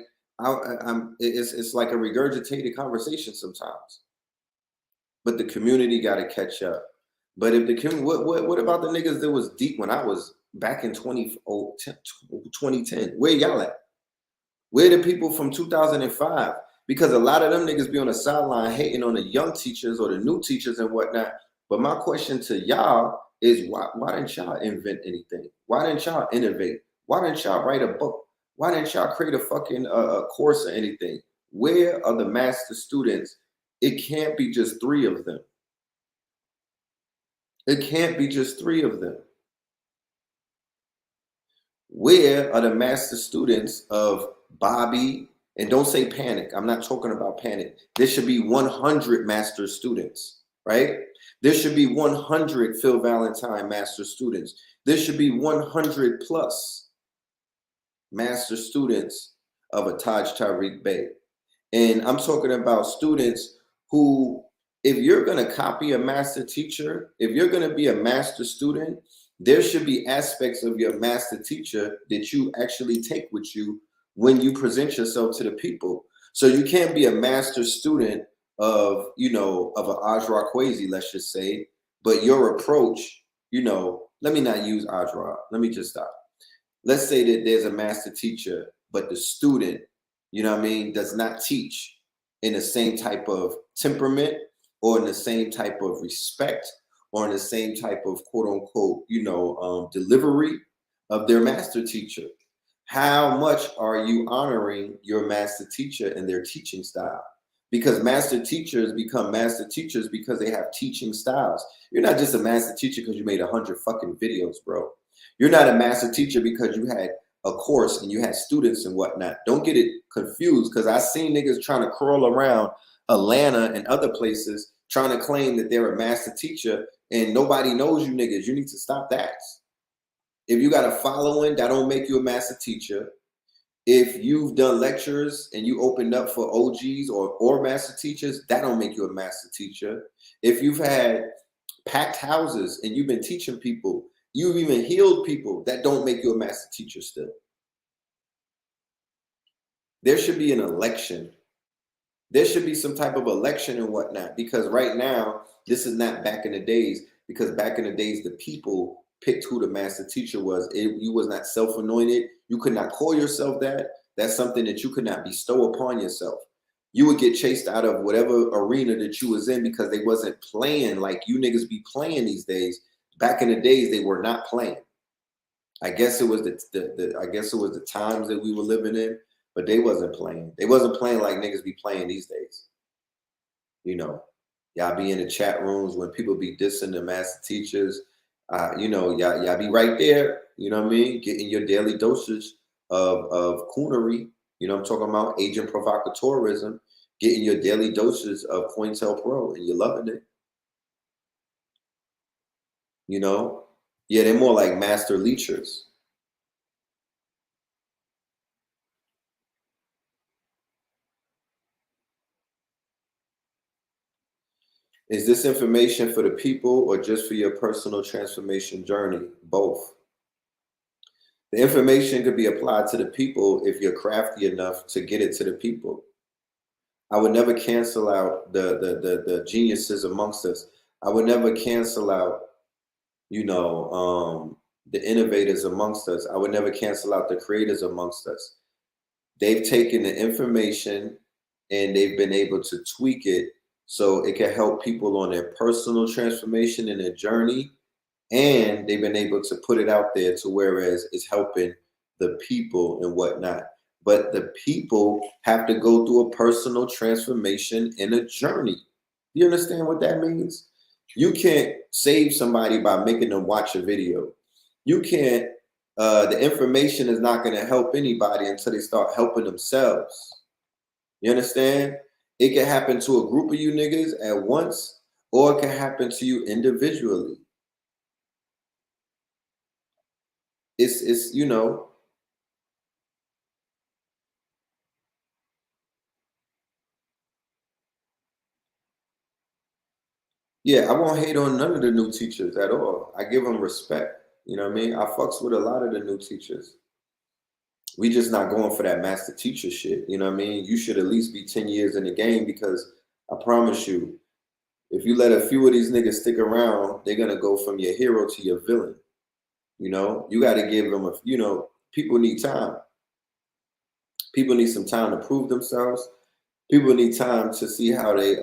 Speaker 4: It's like a regurgitated conversation sometimes. But the community got to catch up. But if the community, what about the niggas that was deep when I was back in 2010? Where y'all at? Where the people from 2005? Because a lot of them niggas be on the sideline hating on the young teachers or the new teachers and whatnot. But my question to y'all is why didn't y'all invent anything? Why didn't y'all innovate? Why didn't y'all write a book? Why didn't y'all create a fucking course or anything? Where are the master students? It can't be just 3 of them. It can't be just 3 of them. Where are the master students of Bobby? And don't say Panic. I'm not talking about Panic. There should be 100 master students, right? There should be 100 Phil Valentine master students. There should be 100 plus master students of a TH3RD EYE. And I'm talking about students who, if you're going to copy a master teacher, if you're going to be a master student, there should be aspects of your master teacher that you actually take with you when you present yourself to the people. So you can't be a master student of, of an Ajra Kwesi, let's just say, but your approach, let me not use Ajra. Let me just stop. Let's say that there's a master teacher, but the student, does not teach in the same type of temperament or in the same type of respect or in the same type of quote unquote, delivery of their master teacher. How much are you honoring your master teacher and their teaching style? Because master teachers become master teachers because they have teaching styles. You're not just a master teacher because you made 100 fucking videos, bro. You're not a master teacher because you had a course and you had students and whatnot. Don't get it confused, because I seen niggas trying to crawl around Atlanta and other places trying to claim that they're a master teacher and nobody knows you niggas. You need to stop that. If you got a following, that don't make you a master teacher. If you've done lectures and you opened up for OGs or master teachers, that don't make you a master teacher. If you've had packed houses and you've been teaching people, you've even healed people, that don't make you a master teacher still. There should be an election. There should be some type of election and whatnot, because right now, this is not back in the days, because back in the days, the people picked who the master teacher was. You was not self-anointed. You could not call yourself that. That's something that you could not bestow upon yourself. You would get chased out of whatever arena that you was in because they wasn't playing like you niggas be playing these days. Back in the days, they were not playing. I guess it was the times that we were living in, but they wasn't playing. They wasn't playing like niggas be playing these days. Y'all be in the chat rooms when people be dissing the master teachers. Y'all be right there. You know what I mean? Getting your daily dosage of coonery. I'm talking about agent provocateurism. Getting your daily doses of COINTELPRO, and you're loving it. Yeah, they're more like master leechers. Is this information for the people or just for your personal transformation journey? Both. The information could be applied to the people if you're crafty enough to get it to the people. I would never cancel out the geniuses amongst us. I would never cancel out, the innovators amongst us. I would never cancel out the creators amongst us. They've taken the information and they've been able to tweak it so it can help people on their personal transformation and their journey. And they've been able to put it out there to whereas it's helping the people and whatnot. But the people have to go through a personal transformation and a journey. You understand what that means? You can't save somebody by making them watch a video. You can't, the information is not going to help anybody until they start helping themselves. You understand? It can happen to a group of you niggas at once, or it can happen to you individually. It's yeah, I won't hate on none of the new teachers at all. I give them respect. You know what I mean? I fucks with a lot of the new teachers. We just not going for that master teacher shit. You know what I mean? You should at least be 10 years in the game, because I promise you, if you let a few of these niggas stick around, they're going to go from your hero to your villain. You know, you got to give them a, you know, people need time. People need some time to prove themselves. People need time to see how they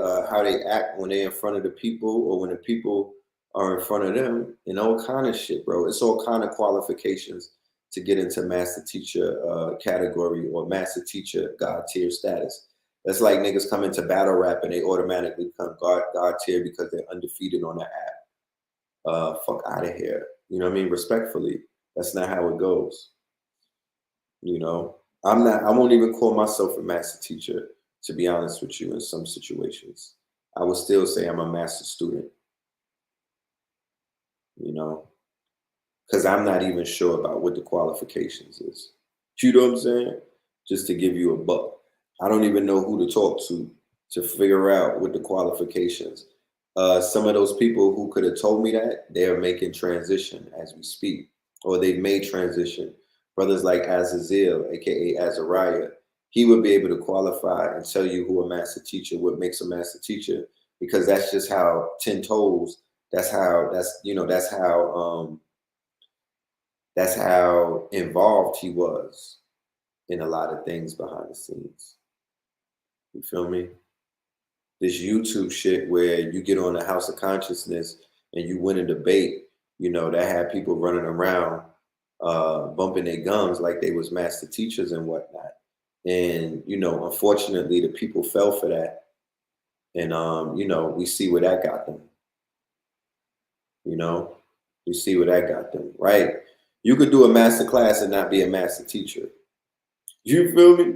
Speaker 4: act when they're in front of the people, or when the people are in front of them, and all kind of shit, bro. It's all kind of qualifications to get into master teacher category, or master teacher God tier status. That's like niggas come into battle rap and they automatically become God tier because they're undefeated on the app. Fuck out of here. You know what I mean? Respectfully, that's not how it goes. You know, I won't even call myself a master teacher, to be honest with you. In some situations, I would still say I'm a master student, you know, because I'm not even sure about what the qualifications is. You know what I'm saying? Just to give you a buck. I don't even know who to talk to figure out what the qualifications. Some of those people who could have told me that, they're making transition as we speak, or they've made transition. Brothers like Azazel, aka Azariah, he would be able to qualify and tell you who a master teacher, what makes a master teacher, because that's just how 10 toes. That's how involved he was in a lot of things behind the scenes. You feel me? This YouTube shit where you get on the House of Consciousness and you win a debate, you know, that had people running around bumping their gums like they was master teachers and whatnot. And, you know, unfortunately, the people fell for that. And, you know, we see where that got them. You know, we see where that got them, right? You could do a master class and not be a master teacher. You feel me?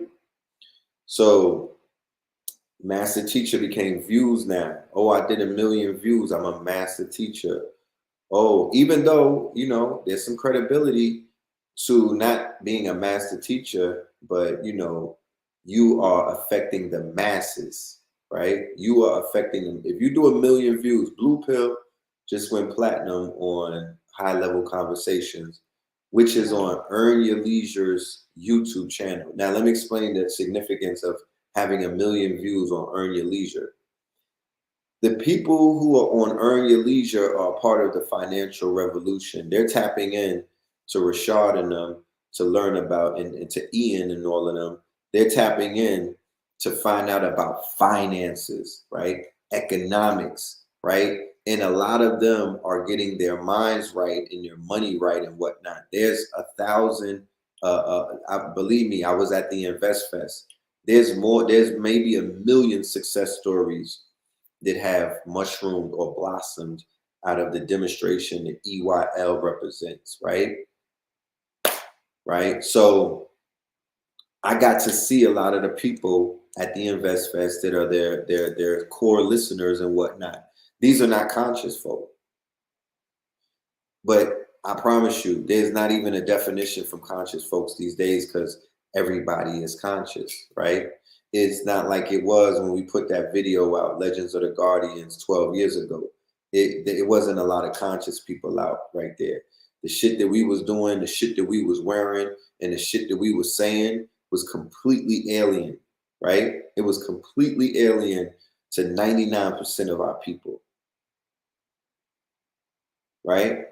Speaker 4: So master teacher became views now. Oh, I did 1 million views. I'm a master teacher. Oh, even though, you know, there's some credibility to not being a master teacher, but, you know, you are affecting the masses, right? You are affecting them. If you do 1 million views, Blue Pill just went platinum on High Level Conversations, which is on Earn Your Leisure's YouTube channel. Now, let me explain the significance of having 1 million views on Earn Your Leisure. The people who are on Earn Your Leisure are part of the financial revolution. They're tapping in to Rashad and them to learn about, and to Ian and all of them. They're tapping in to find out about finances, right? Economics, right? And a lot of them are getting their minds right and their money right and whatnot. There's 1,000, believe me, I was at the Invest Fest. There's maybe 1 million success stories that have mushroomed or blossomed out of the demonstration that EYL represents, right? Right? So I got to see a lot of the people at the Invest Fest that are their core listeners and whatnot. These are not conscious folk. But I promise you, there's not even a definition from conscious folks these days, because everybody is conscious, right? It's not like it was when we put that video out, Legends of the Guardians, 12 years ago. It wasn't a lot of conscious people out right there. The shit that we was doing, the shit that we was wearing, and the shit that we was saying was completely alien, right? It was completely alien to 99% of our people, right?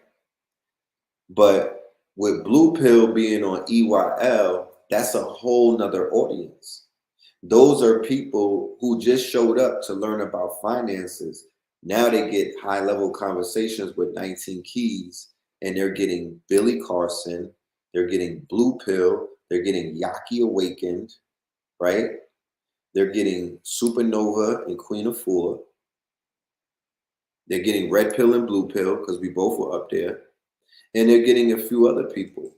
Speaker 4: But with Blue Pill being on EYL, that's a whole nother audience. Those are people who just showed up to learn about finances. Now they get high level conversations with 19 Keys, and they're getting Billy Carson, they're getting Blue Pill, they're getting Yaki Awakened, right? They're getting Supernova and Queen of Four. They're getting Red Pill and Blue Pill, because we both were up there. And they're getting a few other people.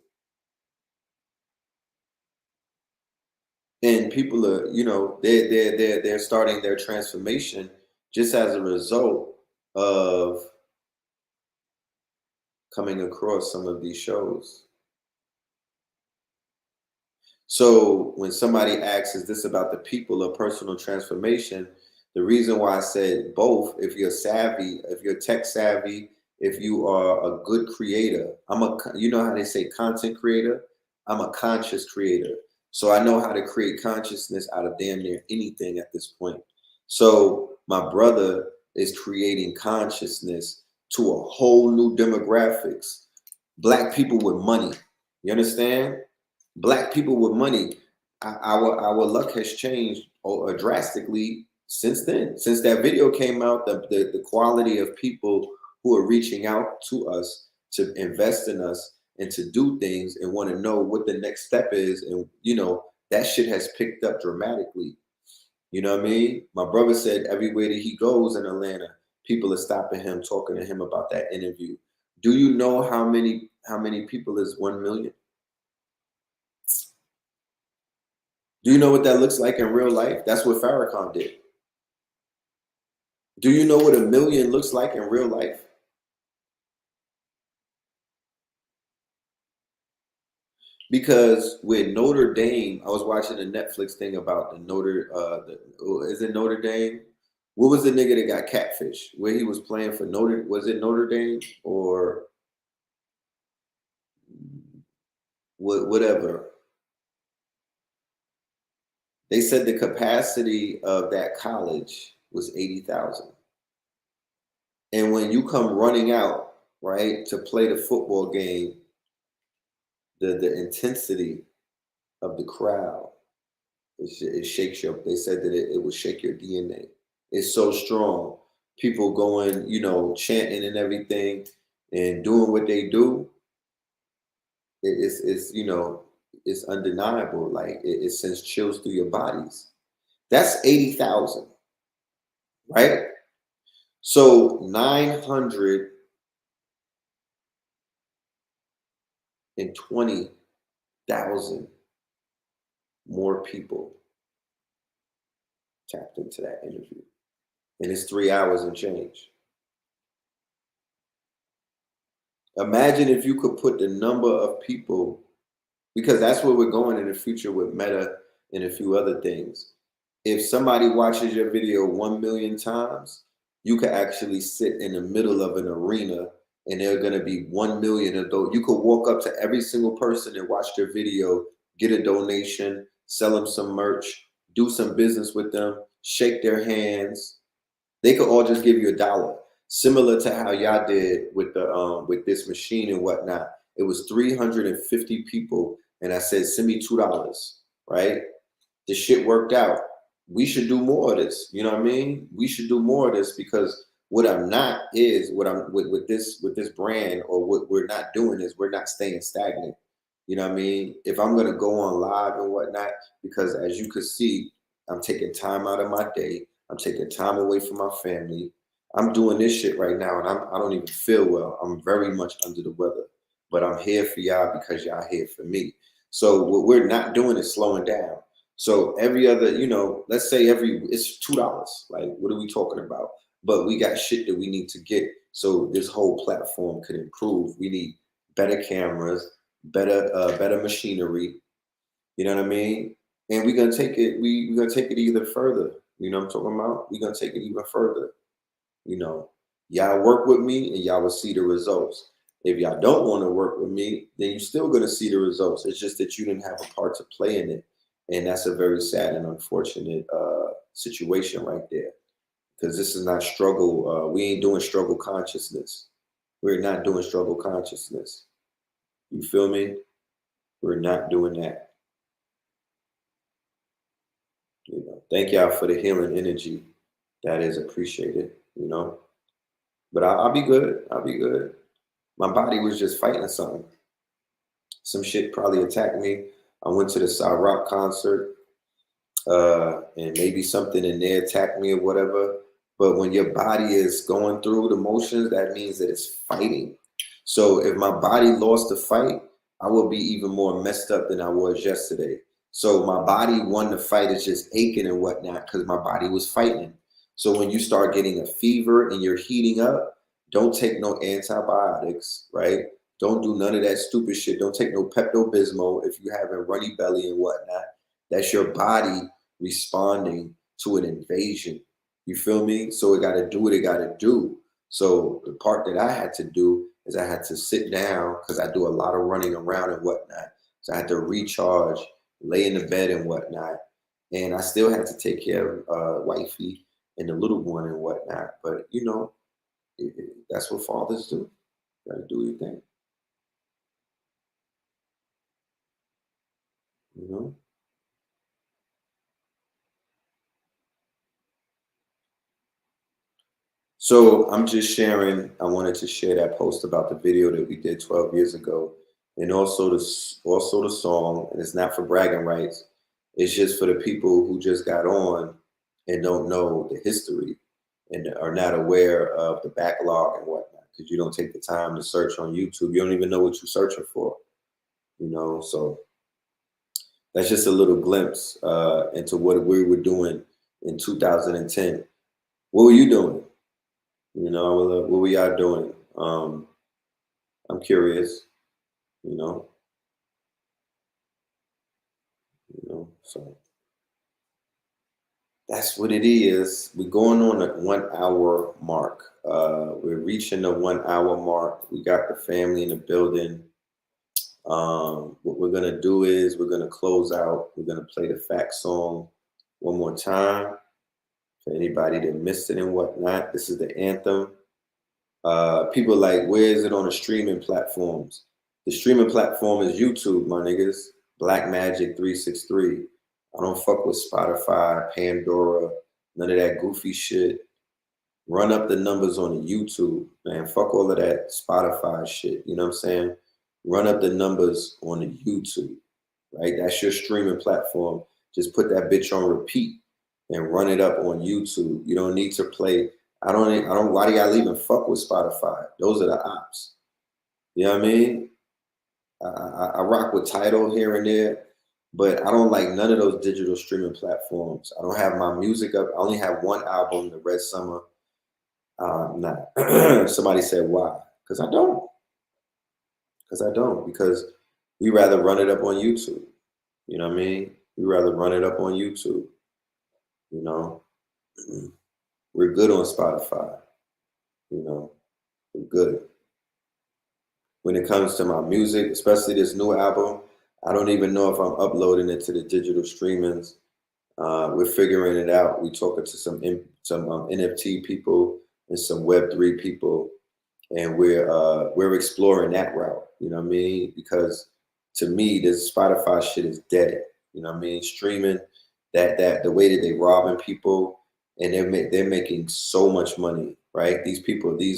Speaker 4: And people are, you know, they're starting their transformation just as a result of coming across some of these shows. So when somebody asks, is this about the people or personal transformation? The reason why I said both, if you're savvy, if you're tech savvy, if you are a good creator, you know how they say content creator? I'm a conscious creator. So I know how to create consciousness out of damn near anything at this point. So my brother is creating consciousness to a whole new demographics. Black people with money. You understand? Black people with money. Our luck has changed drastically since then. Since that video came out, the quality of people who are reaching out to us to invest in us and to do things and want to know what the next step is. And, you know, that shit has picked up dramatically. You know what I mean? My brother said everywhere that he goes in Atlanta, people are stopping him, talking to him about that interview. Do you know how many people is 1 million? Do you know what that looks like in real life? That's what Farrakhan did. Do you know what 1 million looks like in real life? Because with Notre Dame, I was watching a Netflix thing about is it Notre Dame? What was the nigga that got catfish? Where he was playing for was it Notre Dame or whatever? They said the capacity of that college was 80,000. And when you come running out, right, to play the football game, the intensity of the crowd, it shakes you up. They said that it will shake your DNA. It's so strong. People going, you know, chanting and everything and doing what they do. It's you know, it's undeniable. Like it sends chills through your bodies. That's 80,000, right? So 920,000 more people tapped into that interview. And it's 3 hours and change. Imagine if you could put the number of people, because that's where we're going in the future with Meta and a few other things. If somebody watches your video 1 million times, you could actually sit in the middle of an arena and there are going to be 1 million of those. You could walk up to every single person and watch their video, get a donation, sell them some merch, do some business with them, shake their hands. They could all just give you $1, similar to how y'all did with the with this machine and whatnot. It was 350 people, and I said, "Send me $2." Right? The shit worked out. We should do more of this. You know what I mean? We should do more of this because what I'm not is what I'm with this brand, or what we're not doing is we're not staying stagnant. You know what I mean? If I'm gonna go on live and whatnot, because as you could see, I'm taking time out of my day. I'm taking time away from my family. I'm doing this shit right now, and I don't even feel well. I'm very much under the weather, but I'm here for y'all because y'all here for me. So what we're not doing is slowing down. So every other, you know, let's say it's $2. Like, what are we talking about? But we got shit that we need to get so this whole platform could improve. We need better cameras, better machinery. You know what I mean? And we're gonna take it. We're gonna take it even further. You know what I'm talking about? We're gonna take it even further. You know, y'all work with me and y'all will see the results. If y'all don't want to work with me, then you're still gonna see the results. It's just that you didn't have a part to play in it. And that's a very sad and unfortunate situation right there. Because this is not struggle. We ain't doing struggle consciousness. We're not doing struggle consciousness. You feel me? We're not doing that. You know, thank y'all for the healing energy. That is appreciated, you know. But I'll be good. I'll be good. My body was just fighting something. Some shit probably attacked me. I went to the South Rock concert, and maybe something in there attacked me or whatever. But when your body is going through the motions, that means that it's fighting. So if my body lost the fight, I would be even more messed up than I was yesterday. So my body won the fight. It's just aching and whatnot because my body was fighting. So when you start getting a fever and you're heating up, don't take no antibiotics, right? Don't do none of that stupid shit. Don't take no Pepto-Bismol if you have a runny belly and whatnot. That's your body responding to an invasion. You feel me? So it got to do what it got to do. So the part that I had to do is I had to sit down because I do a lot of running around and whatnot. So I had to recharge, lay in the bed and whatnot. And I still had to take care of wifey and the little one and whatnot. But, you know, that's what fathers do. You gotta do your thing. You know? So I'm just sharing, I wanted to share that post about the video that we did 12 years ago. And also the song, and it's not for bragging rights. It's just for the people who just got on and don't know the history and are not aware of the backlog and whatnot, because you don't take the time to search on YouTube. You don't even know what you're searching for, you know? So that's just a little glimpse into what we were doing in 2010. What were you doing? You know, what were y'all doing? I'm curious, you know. So that's what it is. We're going on the 1 hour mark. We're reaching the 1 hour mark. We got the family in the building. What we're gonna do is we're gonna close out. We're gonna play the fact song one more time for anybody that missed it and whatnot. This is the anthem. People like, where is it on the streaming platforms? The streaming platform is YouTube, my niggas. Black Magic 363. I don't fuck with Spotify, Pandora, none of that goofy shit. Run up the numbers on the YouTube, man. Fuck all of that Spotify shit. You know what I'm saying? Run up the numbers on the YouTube, right? That's your streaming platform. Just put that bitch on repeat and run it up on YouTube. You don't need to play. I don't, why do y'all even fuck with Spotify? Those are the ops. You know what I mean? I rock with Tidal here and there, but I don't like none of those digital streaming platforms. I don't have my music up. I only have one album, The Red Summer. Nah. Somebody said, why? Because I don't. Because we rather run it up on YouTube. You know what I mean? We rather run it up on YouTube. You know? We're good on Spotify. You know? We're good. When it comes to my music, especially this new album, I don't even know if I'm uploading it to the digital streamings. We're figuring it out. We're talking to some NFT people and some Web3 people, and we're exploring that route. You know what I mean? Because to me, this Spotify shit is dead. You know what I mean? Streaming, that the way that they robbing people, and they're making so much money, right? These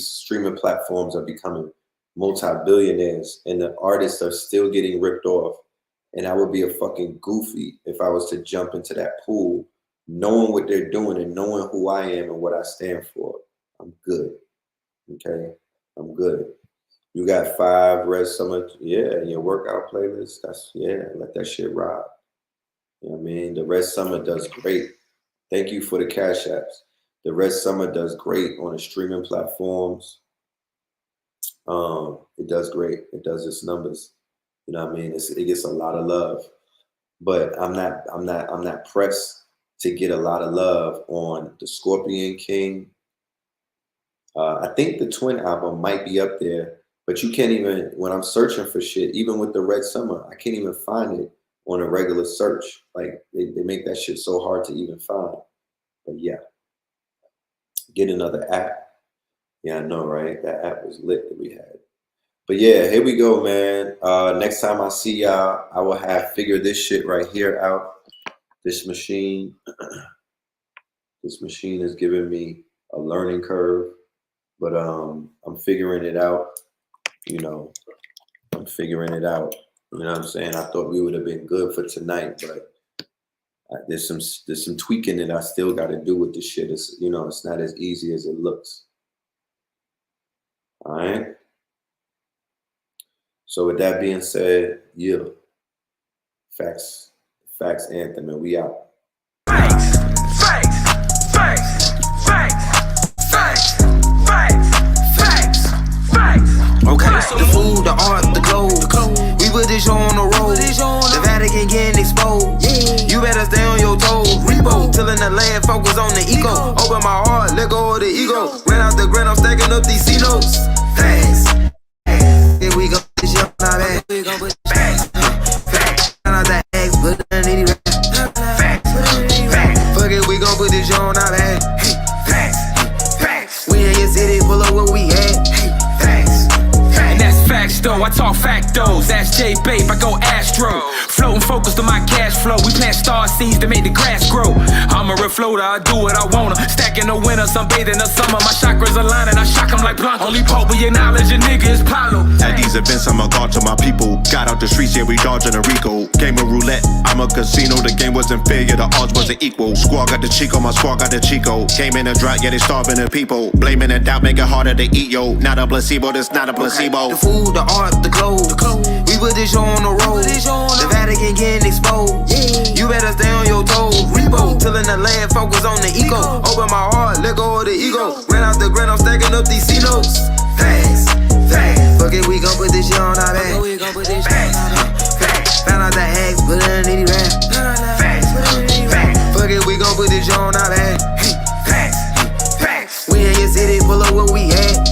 Speaker 4: streaming platforms are becoming multi-billionaires, and the artists are still getting ripped off. And I would be a fucking goofy if I was to jump into that pool, knowing what they're doing and knowing who I am and what I stand for. I'm good. Okay? I'm good. You got 5 Red Summer, yeah, in your workout playlist. Let that shit ride. You know what I mean? The Red Summer does great. Thank you for the cash apps. The Red Summer does great on the streaming platforms. It does great. It does its numbers. You know what I mean? It gets a lot of love, but I'm not pressed to get a lot of love on the Scorpion King. I think the Twin album might be up there, but you can't even, when I'm searching for shit, even with the Red Summer, I can't even find it on a regular search. Like they make that shit so hard to even find. But yeah, get another app. Yeah, I know, right? That app was lit that we had. But yeah, here we go, man. Next time I see y'all, I will have figured this shit right here out. This machine is giving me a learning curve, but I'm figuring it out. You know, I'm figuring it out. You know what I'm saying? I thought we would have been good for tonight, but there's some tweaking that I still got to do with this shit. It's, you know, it's not as easy as it looks. All right. So with that being said, yeah, facts anthem, and we out.
Speaker 2: Facts.
Speaker 1: Okay, the food, the art, the clothes. We put this show on the road. The Vatican getting exposed. You better stay on your toes. Repo, tilling the land, focus on the ego. Open my heart, let go of the ego. Ran out the grind, I'm stacking up these C-notes. Facts. Here we go, this young, not bad. Facts. this shit on our back. Hey, facts, facts. We in your city, pull up where we at. Hey, facts, facts.
Speaker 2: And that's facts though, I talk factos. That's J Babe, I go Astro. Floating focused on my cash flow. We plant star seeds to make the grass grow. I'm a real floater, I do what I wanna. Stacking the winter, sunbathing the summer. My chakras align and I shock them like Blanco. Only Pope we acknowledge a nigga is Paulo.
Speaker 5: At these events, I'm a god to my people. Got out the streets, yeah, we dodging a Rico. Game of roulette, I'm a casino. The game wasn't fair, yeah, the odds wasn't equal. Squad got the Chico, my squad got the Chico. Game in a drought, yeah, they starving the people. Blaming and doubt, make it harder to eat, yo. Not a placebo, this not a placebo.
Speaker 1: The food, the art, the clothes. We put this show on the road. The Vatican getting exposed. You better stay on your toes. Repo, tilling the land, focus on the eco. Open my heart, let go of the ego. Ran out the grind, I'm stacking up these C-notes. Facts, facts. Fuck it, we gon' put this shit on our back. Facts, facts. Found out the hacks, put it underneath the rap. Facts, facts. Fuck it, we gon' put this shit on our back. Facts, facts. We in your city, pull up where we at.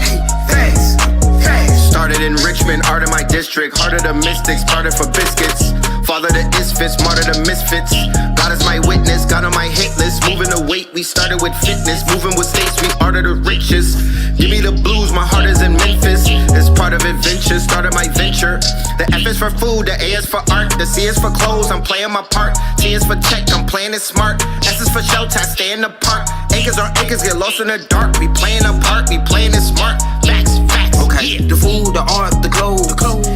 Speaker 1: Facts, facts.
Speaker 6: Started in Richmond, art in my district. Heart of the mystics, started for biscuits. Father to isfits, martyr to misfits. God is my witness, God on my hit list. Moving the weight, we started with fitness. Moving with states, we art of the richest. Give me the blues, my heart is in Memphis. It's part of adventure, started my venture. The F is for food, the A is for art. The C is for clothes, I'm playing my part. T is for check, I'm playing it smart. S is for shelter, I stay in the park. Acres on acres, get lost in the dark. We playing a part, we playing it smart. Facts, facts,
Speaker 1: okay.
Speaker 6: Yeah.
Speaker 1: The food, the art, the clothes.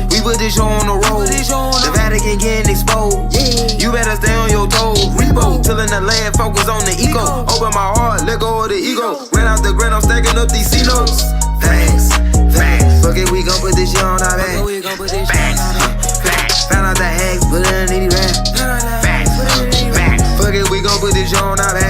Speaker 1: We put this show on the road. The Vatican getting exposed. You better stay on your toes. Repo, tilling the land, focus on the eco. Open my heart, let go of the ego. Ran out the grind, I'm stacking up these C-notes. Facts, facts. Fuck it, we gon' put this shit on our back. Facts, facts. Found out the hacks, put it underneath the rap. Facts, facts. Fuck it, we gon' put this shit on our back.